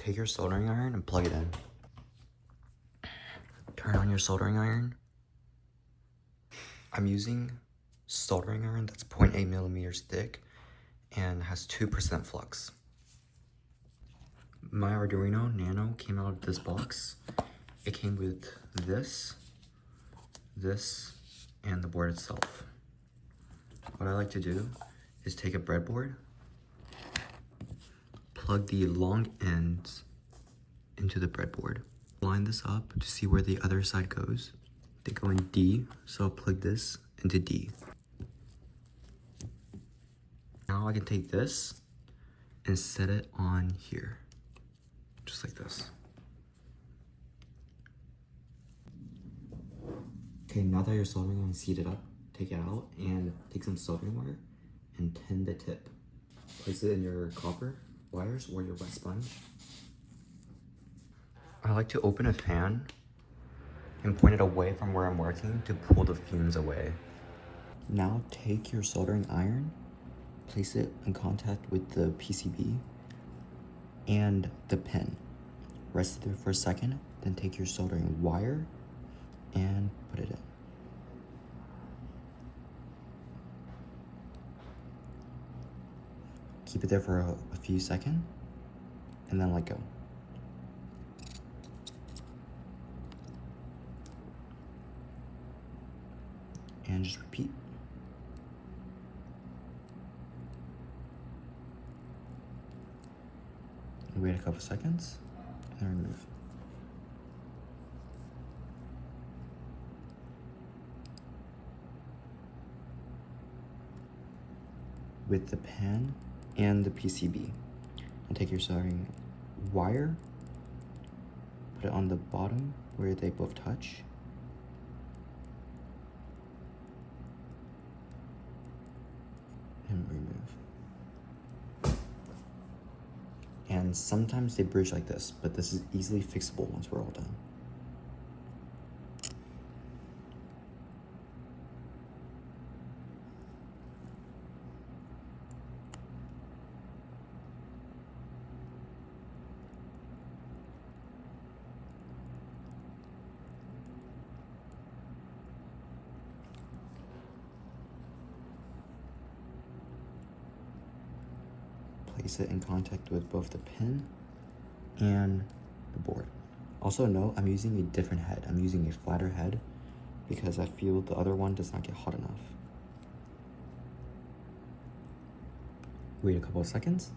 Take your soldering iron and plug it in. Turn on your soldering iron. I'm using soldering iron that's 0.8 millimeters thick and has 2% flux. My Arduino Nano came out of this box. It came with this, and the board itself. What I like to do is take a breadboard, plug the long ends into the breadboard, line this up to see where the other side goes. They go in D, so I'll plug this into D. Now I can take this and set it on here, just like this. Okay, now that your soldering iron is seated up, take it out and take some soldering wire and tin the tip. Place it in your copper wires or your wet sponge. I like to open a fan and point it away from where I'm working to pull the fumes away. Now take your soldering iron, place it in contact with the PCB and the pin. Rest it there for a second, then take your soldering wire and put it in. Keep it there for a few seconds and then let go. And just repeat. Wait a couple seconds and then remove. With the pen and the PCB, and take your soldering wire, put it on the bottom where they both touch, and remove. And sometimes they bridge like this, but this is easily fixable once we're all done. Place it in contact with both the pin and the board. Also note, I'm using a different head. I'm using a flatter head because I feel the other one does not get hot enough. Wait a couple of seconds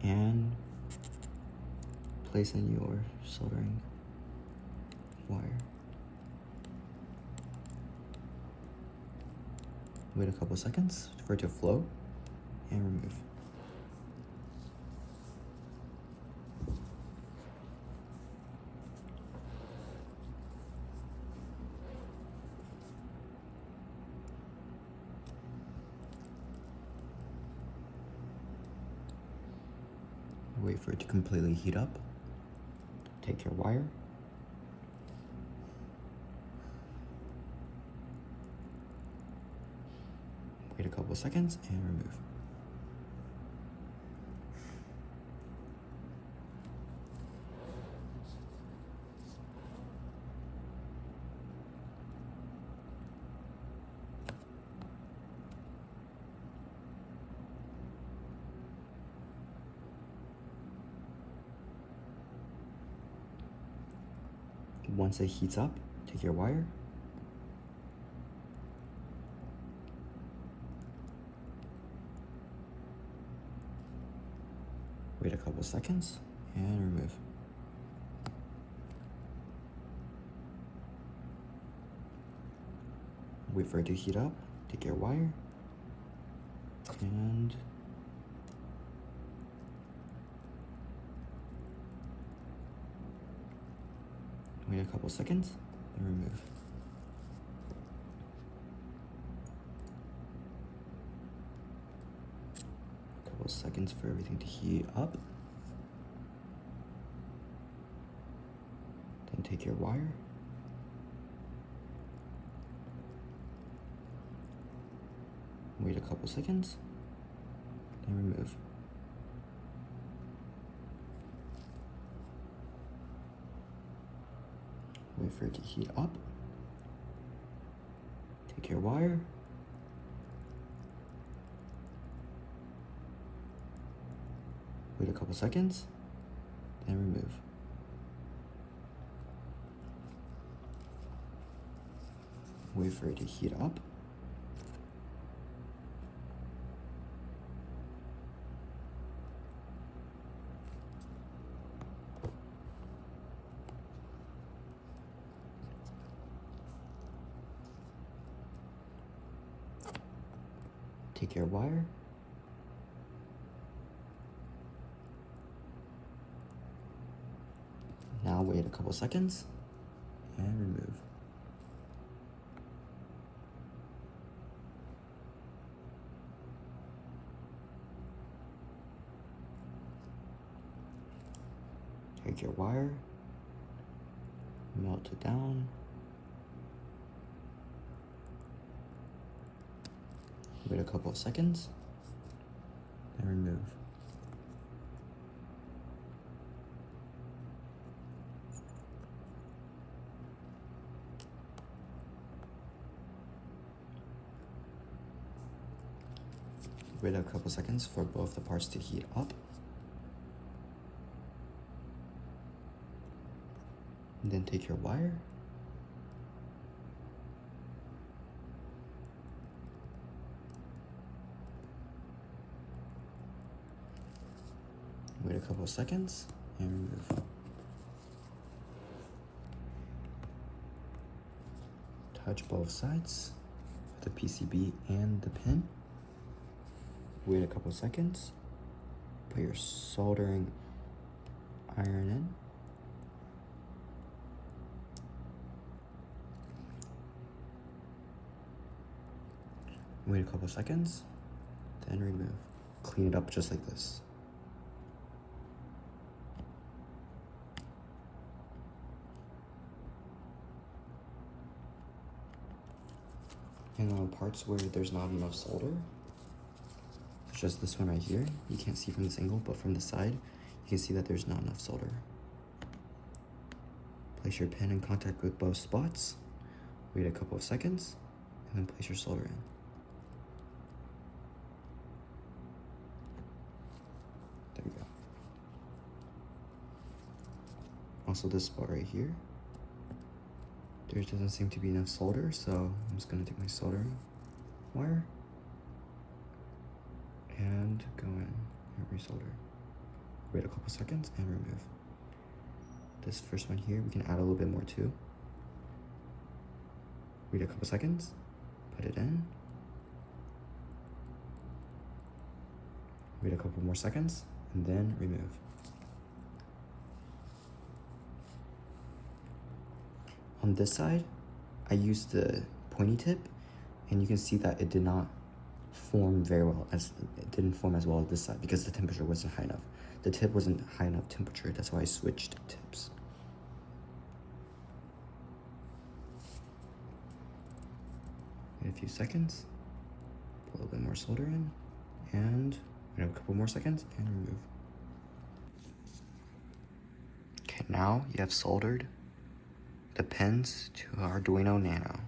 and place in your soldering wire. Wait a couple of seconds for it to flow and remove. Wait for it to completely heat up. Take your wire. Wait a couple of seconds and remove. Once it heats up, take your wire, wait a couple seconds, and remove. Wait for it to heat up, take your wire, and wait a couple seconds and remove. A couple seconds for everything to heat up. Then take your wire. Wait a couple seconds and remove. Wait for it to heat up. Take your wire. Wait a couple seconds, then remove. Wait for it to heat up. Take your wire. Now wait a couple seconds and remove. Take your wire, melt it down. Wait a couple of seconds and remove. Wait a couple seconds for both the parts to heat up. And then take your wire. Wait a couple of seconds and remove. Touch both sides with the PCB and the pin. Wait a couple of seconds. Put your soldering iron in. Wait a couple of seconds, then remove. Clean it up just like this. And on parts where there's not enough solder, just this one right here, you can't see from this angle, but from the side, you can see that there's not enough solder. Place your pin in contact with both spots, wait a couple of seconds, and then place your solder in. There we go. Also this spot right here, there doesn't seem to be enough solder, so I'm just gonna take my soldering wire and go in and resolder. Wait a couple seconds and remove. This first one here, we can add a little bit more too. Wait a couple seconds, put it in. Wait a couple more seconds, and then remove. On this side, I used the pointy tip, and you can see that it did not form very well, as it didn't form as well as this side because the temperature wasn't high enough. The tip wasn't high enough temperature, that's why I switched tips. Wait a few seconds, put a little bit more solder in, and wait a couple more seconds and remove. Okay, now you have soldered the pins to Arduino Nano.